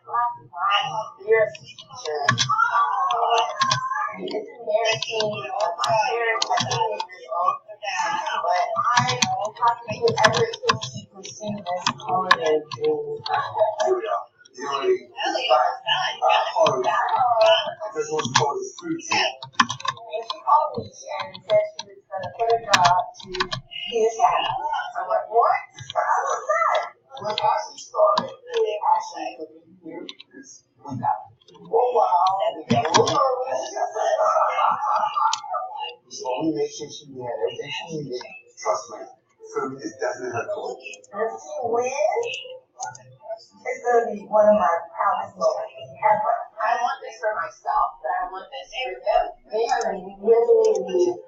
You're a teacher. It's embarrassing. My parents are teenagers old, but I have to do everything to pursue this holiday dream. This one's called his fruit. And she called me and said she was going to quit her job to be a chef. I'm like, what? What's that? When Ashley started, Ashley looking here is we got it. Oh, wow. We got a little nervous. So we made sure she had everything she needed. Trust me, food is definitely her goal. And if she wins, it's going to be one of my proudest moments ever. I want this for myself, but I want this for them. They are really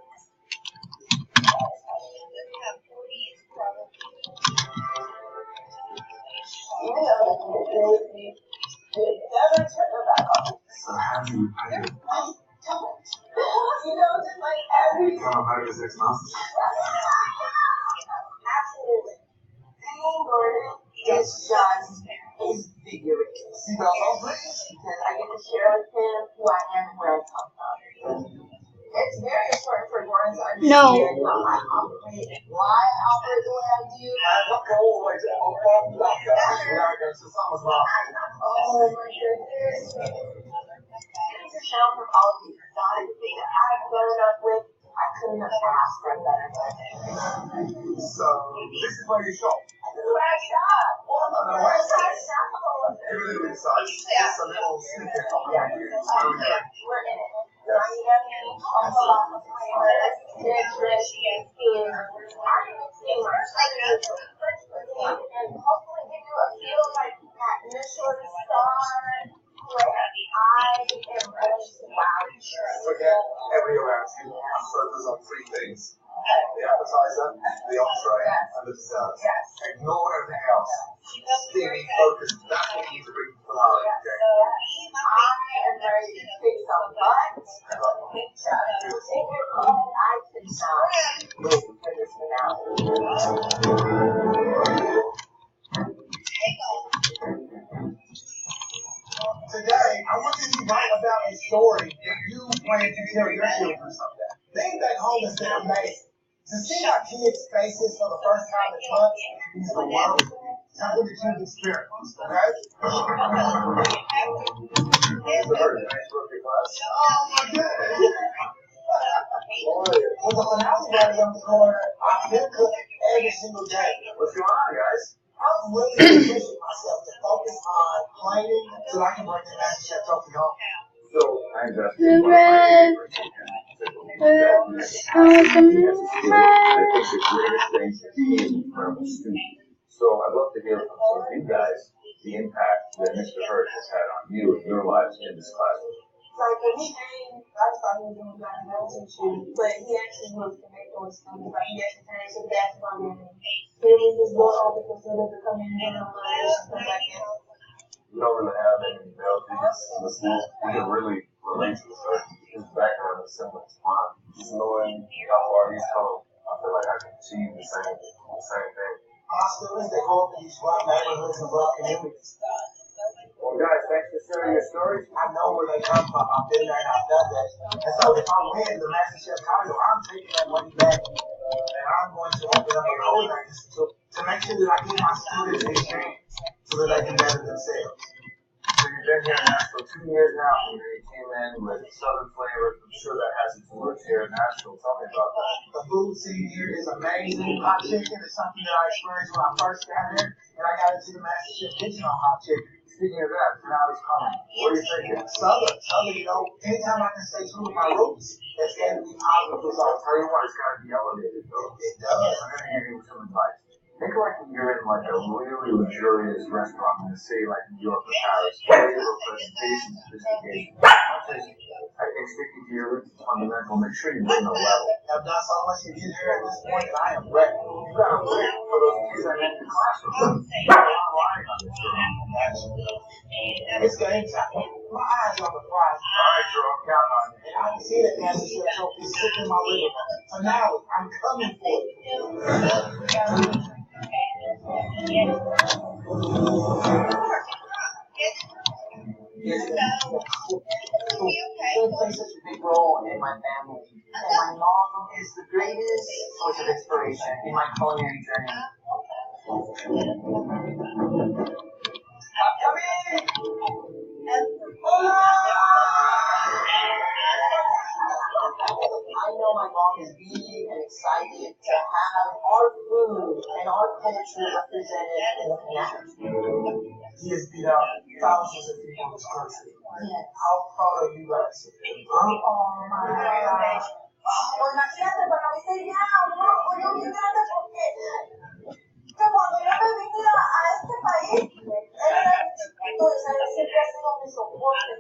even though they never turn their back on me. So how do you I don't. You know, just like every. come up out of 6 months? Absolutely. Being Gordon is just invigorating. See that all this? Because I get to share with him who I am and where I come from. It's very important for Gordon to understand how I operate and why I operate the way I do. Oh my goodness. Things are shown from all of these exotic things that I've grown up with. I couldn't have asked for a better life. So, this is where you shop. This is where I shop. Where I shop. Give it a little insight. Just a little snippet of Yeah, it. we're in it. Also, lots of flavors, citrus, food. I'm mixing and hopefully give you a feel like that Michelin star. I am ready to wow you. Forget every around you and focus on 3 things. The appetizer, the entree, and the dessert. Yes. Ignore everything else. Steamy, focused, that's what you need to bring to the holiday. I am ready to kick some butt. Take it all I can for this Today, I want you to write about a story that you plan to tell your children someday. Being back home has been amazing. To see our kids' faces for the first time in months is the world. Something that you've experienced, okay? Here's the very nice rookie class. Oh my goodness. With the finale right around the corner, I've been cooking every single day. What's going on, guys? I'm really pushing myself to focus on planning so I can bring the Master Chef trophy home. So, I invested in one of my favorite So I'd love to hear from some of you guys the impact that Mr. Hurt has had on you and your lives in this classroom. Like when he came, I thought he was going to be like a teacher, but he actually was to make those students. Like he actually turned into the basketball game. He was just going over the facility to come in and learn and stuff like that. We don't really have any melodies in the school. We can really relate to his background is similar to mine. Just knowing how far he's come, I feel like I can achieve the same thing. Our students, they grow up in these rough neighborhoods and rough communities. Well, guys, thanks for sharing your stories. I know where they come from. I've been there and I've done that. And so if I win the Master Chef title, I'm taking that money back. And I'm going to open up a culinary institute to make sure that I give my students a chance so that they can better themselves. So you've been here now for 2 years now, and you came in with southern flavors. I'm sure that has its roots here in Nashville. Tell me about that. The food scene here is amazing. Hot chicken is something that I experienced when I first got here, and I got into the Master Chef kitchen on hot chicken. Speaking of that, now it's coming. What are you thinking? Southern, you know, anytime I can stay true to my roots, it's going to be positive results. Tell you what, it's got to be elevated, though. It does. I'm going to give you some advice. Think like you're in like a really luxurious restaurant in the city like New York or Paris. Flavor, presentation, sophistication. I think sticking to your roots is fundamental. Make sure you're doing a level. I've done so much to get here at this point that I am ready. You got to wait for those kids that are in the classroom. You're relying on this. It's game time. My eyes on the prize. All right, girl, count on it. And I can see that Master Chef trophy sitting in my living room. Finale, I'm coming for it. Yes, food plays such a big role in my family. And my mom is the greatest source of inspiration in my culinary journey. Come in! I know my mom is eager and excited to have our food and our culture represented in the Connect. He has beat out thousands of people in this country. Yes. How proud are you guys? Huh? Oh my gosh. Pues imagínate, para mí sería un orgullo bien grande porque que cuando yo me vine a este país, él era mi chiquito y siempre ha sido mi soporte.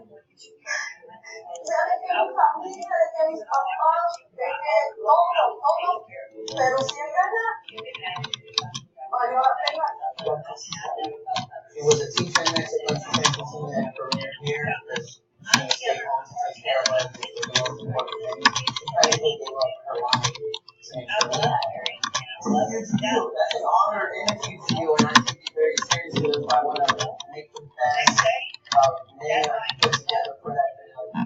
Ya de que mi familia, de que mis papás, de que todo, pero si él gana, valió la pena. He was a teacher in Mexico, she said continue that career here because she was stay home to take care of us, which was the most important thing. She practically gave up her life to make sure that happened. It's a huge deal. That's an honor and a huge deal, and I take it very seriously. That's why I want to make the best name I can put together for that video.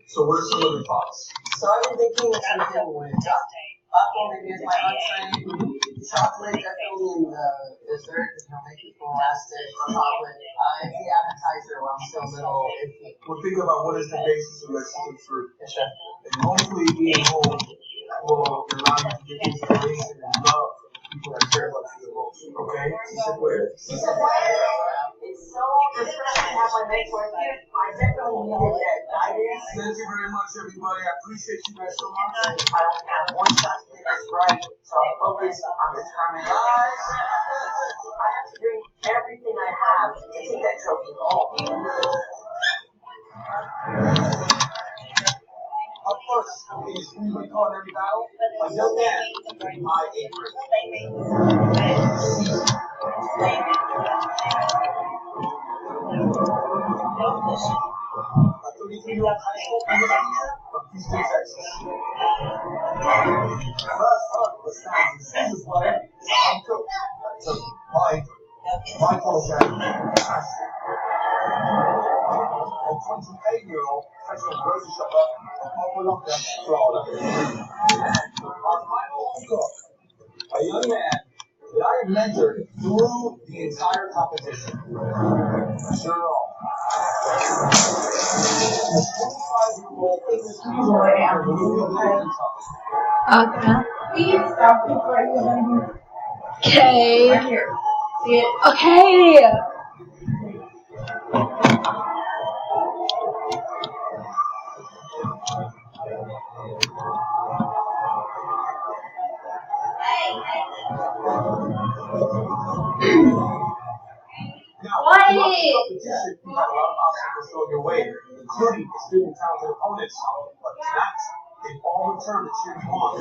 So what are some of the thoughts? So I've been thinking of something with popcorn, maybe as my entree, chocolate definitely in the dessert, make people elastic, chocolate. It's the appetizer while I'm still a little iffy. Well, think about what is the basis of Mexican food. Yes, chef. And hopefully being home will allow you to get inspiration and love from people that care about you the most. Okay? Si se puede. Si se puede. It's so refreshing to have my mentor here. I definitely needed that guidance. Thank you very much, everybody. I appreciate you guys so much. I don't have one shot to get this right, so I'm focused. I'm determined. I have to bring everything I have to take that trophy home. Up first is who we call in every battle. A young man in my apron. A 33-year-old high school English teacher from Houston, Texas. First up, the sounds of Caesar's player. I'm coach. So my apron. My contract. A 28-year-old freshman grocery shopper from Opelika, Florida. Our final cook, a young man that I have mentored through the entire competition. Sure. The 25-year-old English teacher from Louisville, Okay. Please stop recording. Okay. Right here. See it? Okay. Now, What? throughout the competition, you had a lot of obstacles thrown your way, including extremely talented opponents. But tonight, they've all returned to cheer you on.